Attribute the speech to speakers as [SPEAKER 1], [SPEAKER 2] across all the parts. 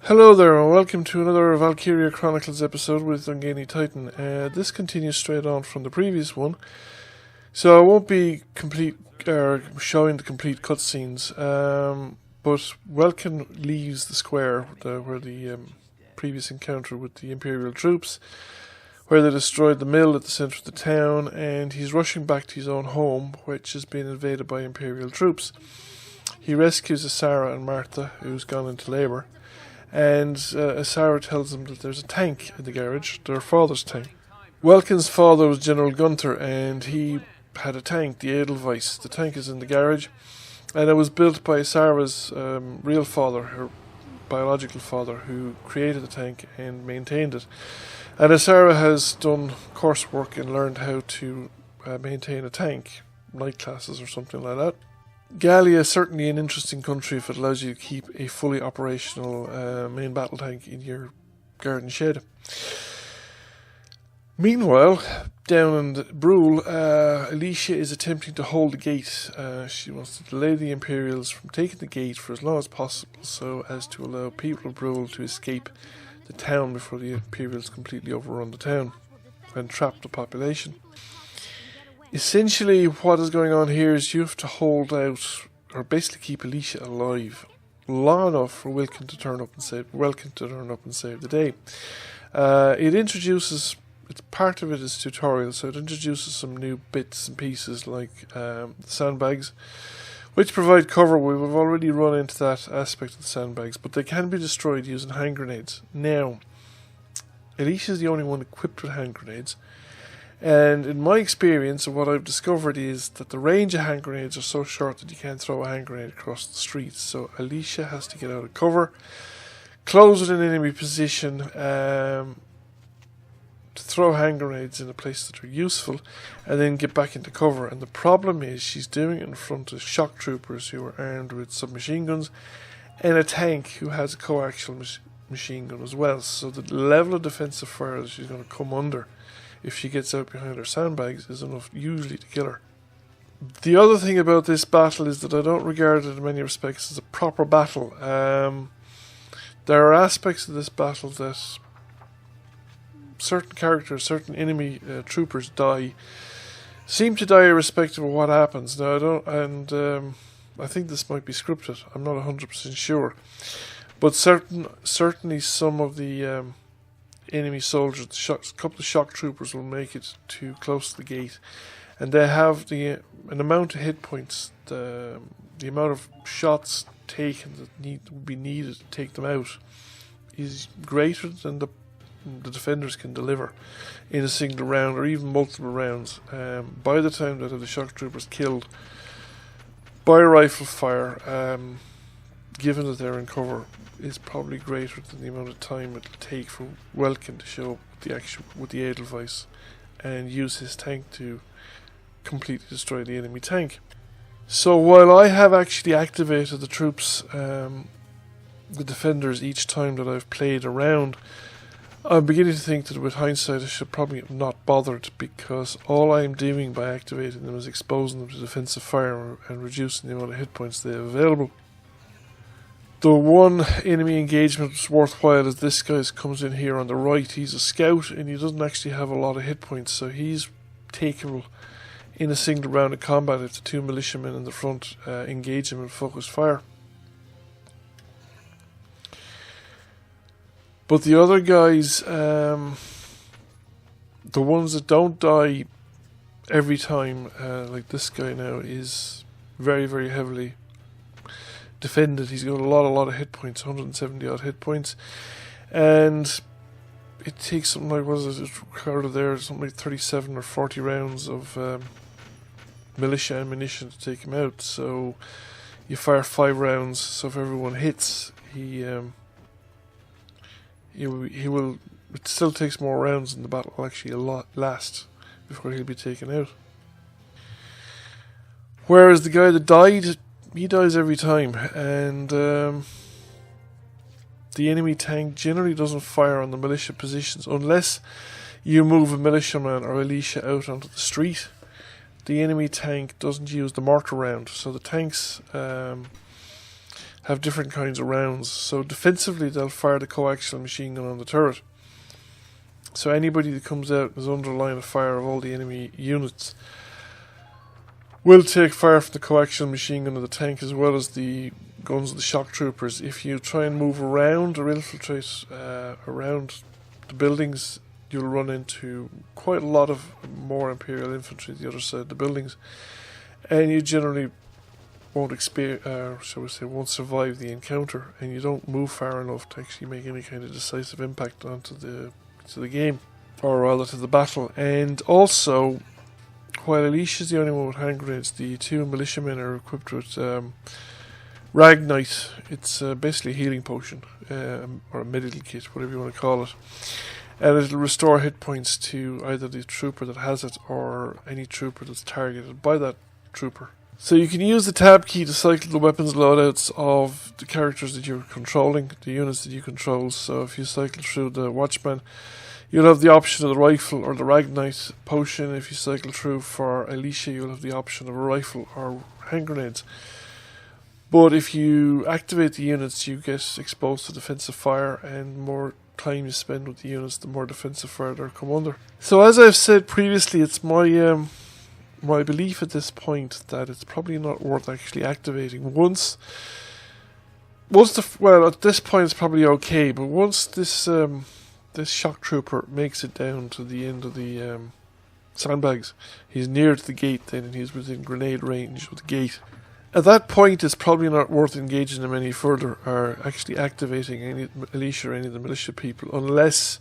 [SPEAKER 1] Hello there, and welcome to another Vaklyria Chronicles episode with Ungainly Titan. This continues straight on from the previous one, so I won't be showing the complete cutscenes. But Welkin leaves the square where the previous encounter with the Imperial troops, where they destroyed the mill at the centre of the town, and he's rushing back to his own home, which has been invaded by Imperial troops. He rescues Asara and Martha, who's gone into labour. And Asara tells them that there's a tank in the garage, their father's tank. Welkin's father was General Gunther, and he had a tank, the Edelweiss. The tank is in the garage, and it was built by Asara's real father, her biological father, who created the tank and maintained it. And Asara has done coursework and learned how to maintain a tank, night classes or something like that. Gallia is certainly an interesting country if it allows you to keep a fully operational main battle tank in your garden shed. Meanwhile, down in Bruhl, Alicia is attempting to hold the gate. She wants to delay the Imperials from taking the gate for as long as possible, so as to allow people of Bruhl to escape the town before the Imperials completely overrun the town and trap the population. Essentially, what is going on here is you have to hold out, or basically keep Alicia alive, long enough for Welkin to turn up and save the day. Part of it is tutorial, so it introduces some new bits and pieces like the sandbags, which provide cover. We've already run into that aspect of the sandbags, but they can be destroyed using hand grenades. Now, Alicia is the only one equipped with hand grenades. And in my experience, what I've discovered is that the range of hand grenades are so short that you can't throw a hand grenade across the street. So Alicia has to get out of cover, close with an enemy position, to throw hand grenades in a place that are useful, and then get back into cover. And the problem is she's doing it in front of shock troopers who are armed with submachine guns and a tank who has a coaxial machine gun as well. So the level of defensive fire that she's going to come under if she gets out behind her sandbags is enough usually to kill her. The other thing about this battle is that I don't regard it in many respects as a proper battle. There are aspects of this battle that certain enemy troopers seem to die irrespective of what happens. Now I think this might be scripted. I'm not 100% sure, but certainly some of the enemy soldiers, a couple of shock troopers, will make it too close to the gate, and they have an amount of hit points, the amount of shots taken that would be needed to take them out is greater than the defenders can deliver in a single round or even multiple rounds. By the time that the shock troopers killed by rifle fire, given that they're in cover, is probably greater than the amount of time it'll take for Welkin to show up with the Edelweiss and use his tank to completely destroy the enemy tank. So while I have actually activated the troops, the defenders, each time that I've played around, I'm beginning to think that with hindsight I should probably have not bothered, because all I'm doing by activating them is exposing them to defensive fire and reducing the amount of hit points they have available. The one enemy engagement that's worthwhile is this guy comes in here on the right. He's a scout and he doesn't actually have a lot of hit points, so he's takeable in a single round of combat if the two militiamen in the front engage him in focused fire. But the other guys, the ones that don't die every time, like this guy now, is very, very heavily defended. He's got a lot of hit points, 170 odd hit points, and it takes something like, what is it recorded there, something like 37 or 40 rounds of militia ammunition to take him out. So you fire 5 rounds, so if everyone hits, he will. It still takes more rounds, and the battle will actually last before he'll be taken out. Whereas the guy that died, he dies every time, and the enemy tank generally doesn't fire on the militia positions unless you move a militiaman or Alicia out onto the street. The enemy tank doesn't use the mortar round, so the tanks have different kinds of rounds. So defensively, they'll fire the coaxial machine gun on the turret. So anybody that comes out is under line of fire of all the enemy units will take fire from the coaxial machine gun of the tank, as well as the guns of the shock troopers. If you try and move around or infiltrate around the buildings, you'll run into quite a lot of more Imperial infantry the other side of the buildings, and you generally won't won't survive the encounter, and you don't move far enough to actually make any kind of decisive impact onto the game, or rather to the battle. And also, while Alicia's the only one with hand grenades, the two militiamen are equipped with Ragnite. It's basically a healing potion, or a medical kit, whatever you want to call it. And it'll restore hit points to either the trooper that has it or any trooper that's targeted by that trooper. So you can use the tab key to cycle the weapons loadouts of the characters that you're controlling, the units that you control. So if you cycle through the Watchman, you'll have the option of the rifle or the Ragnite potion. If you cycle through for Alicia, you'll have the option of a rifle or hand grenades. But if you activate the units, you get exposed to defensive fire, and more time you spend with the units, the more defensive fire they'll come under. So as I've said previously, it's my belief at this point that it's probably not worth actually activating. At this point it's probably okay, but once this shock trooper makes it down to the end of the sandbags, he's near to the gate then, and he's within grenade range of the gate. At that point, it's probably not worth engaging them any further or actually activating Alicia or any of the militia people, unless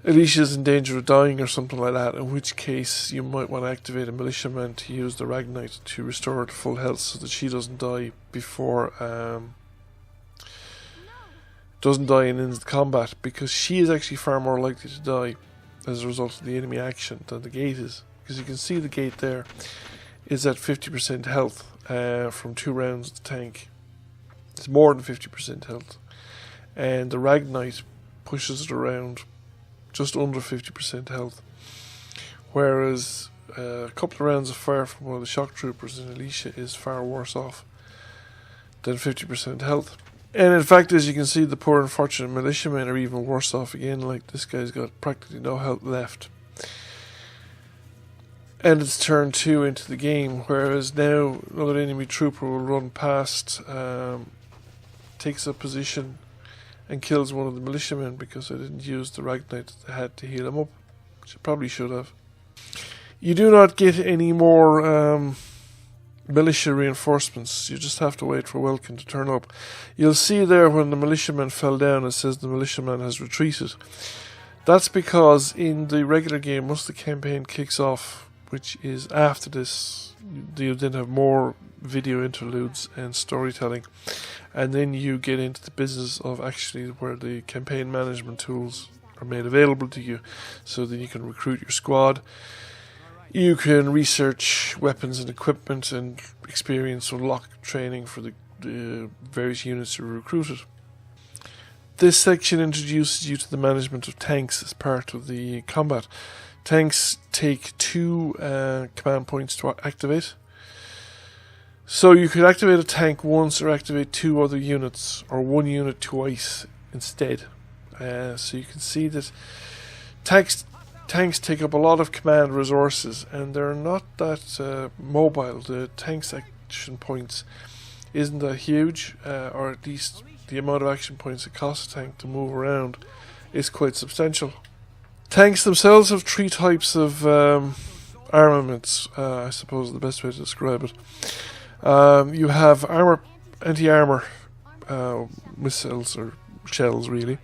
[SPEAKER 1] Alicia's in danger of dying or something like that, in which case you might want to activate a militiaman to use the Ragnite to restore her to full health so that she doesn't die before and ends the combat, because she is actually far more likely to die as a result of the enemy action than the gate is. Because you can see the gate there is at 50% health from 2 rounds of the tank. It's more than 50% health, and the Ragnite pushes it around just under 50% health, whereas a couple of rounds of fire from one of the shock troopers in Alicia is far worse off than 50% health. And in fact, as you can see, the poor unfortunate militiamen are even worse off again. Like, this guy's got practically no health left. And it's turn 2 into the game, whereas now another enemy trooper will run past, takes a position and kills one of the militiamen because I didn't use the Ragnite that I had to heal him up, which I probably should have. You do not get any more militia reinforcements. You just have to wait for Welkin to turn up. You'll see there when the militiaman fell down, it says the militiaman has retreated. That's because in the regular game, once the campaign kicks off, which is after this, you then have more video interludes and storytelling, and then you get into the business of actually where the campaign management tools are made available to you, so that you can recruit your squad, you can research weapons and equipment, and experience unlock training for the various units you recruited. This section introduces you to the management of tanks as part of the combat. Tanks take 2 command points to activate. So you could activate a tank once or activate 2 other units, or 1 unit twice instead. So you can see that tanks take up a lot of command resources, and they're not that mobile. The tank's action points isn't that huge, or at least the amount of action points it costs a tank to move around is quite substantial. Tanks themselves have 3 types of armaments, I suppose is the best way to describe it. You have anti-armor missiles or shells, really.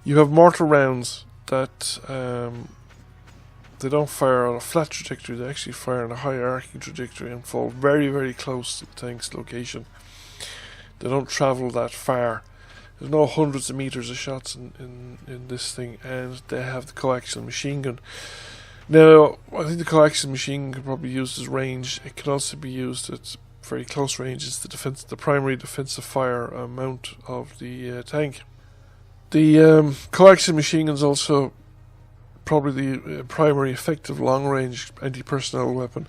[SPEAKER 1] You have mortar rounds that they don't fire on a flat trajectory, they actually fire on a high arcing trajectory and fall very, very close to the tank's location. They don't travel that far. There's no hundreds of meters of shots in this thing, and they have the coaxial machine gun. Now, I think the coaxial machine gun can probably be used as range. It can also be used at very close range. It's the primary defensive fire mount of the tank. The coaxial machine gun is also probably the primary effective long-range anti-personnel weapon.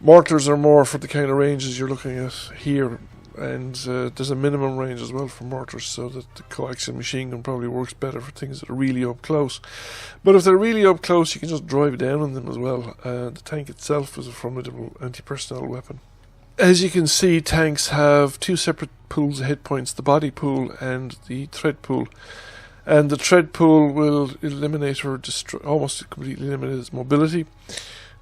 [SPEAKER 1] Mortars are more for the kind of ranges you're looking at here, and there's a minimum range as well for mortars, so that the coaxial machine gun probably works better for things that are really up close. But if they're really up close, you can just drive down on them as well. The tank itself is a formidable anti-personnel weapon. As you can see, tanks have two separate pools of hit points, the body pool and the thread pool. And the thread pool will eliminate or destroy, almost completely eliminate its mobility.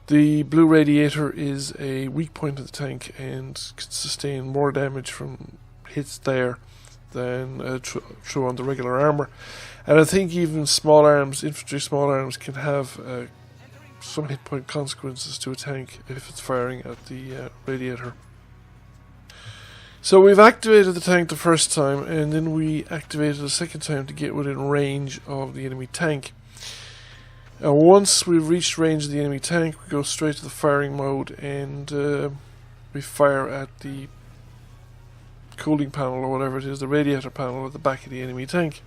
[SPEAKER 1] The blue radiator is a weak point of the tank and can sustain more damage from hits there than through on the regular armour. And I think even small arms, infantry small arms, can have some hit point consequences to a tank if it's firing at the radiator. So we've activated the tank the first time, and then we activated the second time to get within range of the enemy tank. And once we've reached range of the enemy tank, we go straight to the firing mode, and we fire at the cooling panel, or whatever it is, the radiator panel at the back of the enemy tank.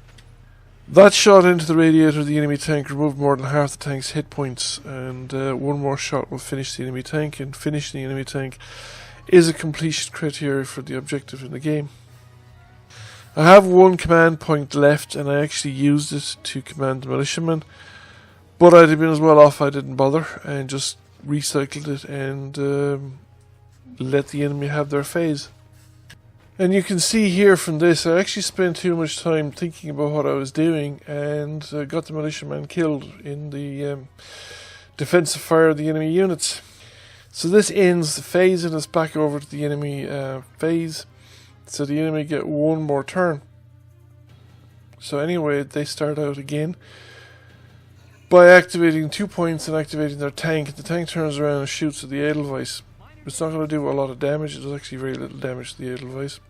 [SPEAKER 1] That shot into the radiator of the enemy tank removed more than half the tank's hit points, and one more shot will finish the enemy tank, and finishing the enemy tank is a completion criteria for the objective in the game. I have one command point left, and I actually used it to command the militiamen, but I'd have been as well off I didn't bother and just recycled it and let the enemy have their phase. And you can see here from this, I actually spent too much time thinking about what I was doing and got the militiaman killed in the defensive fire of the enemy units. So this ends the phase and it's back over to the enemy phase. So the enemy get one more turn. So anyway, they start out again by activating 2 points and activating their tank. The tank turns around and shoots at the Edelweiss. It's not going to do a lot of damage. It does actually very little damage to the Edelweiss.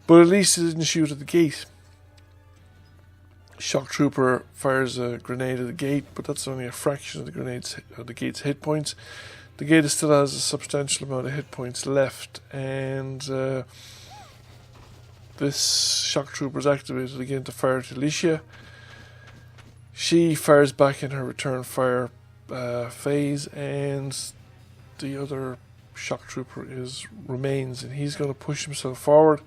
[SPEAKER 1] But at least it didn't shoot at the gate. Shock Trooper fires a grenade at the gate, but that's only a fraction of the gate's hit points. The gate still has a substantial amount of hit points left, and this Shock Trooper is activated again to fire at Alicia. She fires back in her return fire phase, and the other Shock Trooper remains, and he's going to push himself forward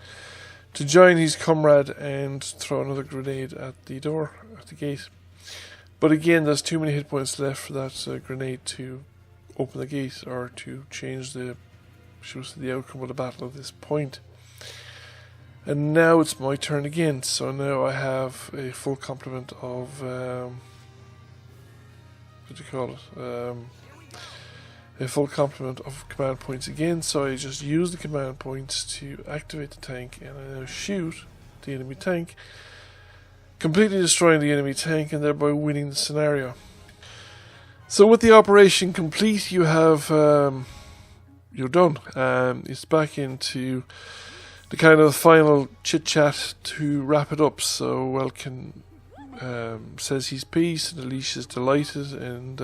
[SPEAKER 1] to join his comrade and throw another grenade at the door, at the gate. But again, there's too many hit points left for that grenade to open the gate or to change the outcome of the battle at this point. And now it's my turn again, so now I have a full complement of a full complement of command points again, so I just use the command points to activate the tank, and I now shoot the enemy tank, completely destroying the enemy tank and thereby winning the scenario. So with the operation complete, you have you're done. It's back into the kind of final chit chat to wrap it up. So Welkin says he's peace, and Alicia's delighted, and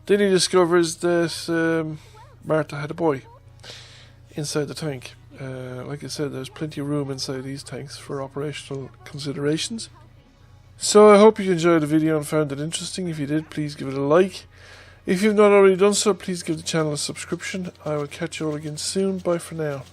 [SPEAKER 1] then he discovers that Martha had a boy inside the tank. Like I said, there's plenty of room inside these tanks for operational considerations. So I hope you enjoyed the video and found it interesting. If you did, please give it a like. If you've not already done so, please give the channel a subscription. I will catch you all again soon. Bye for now.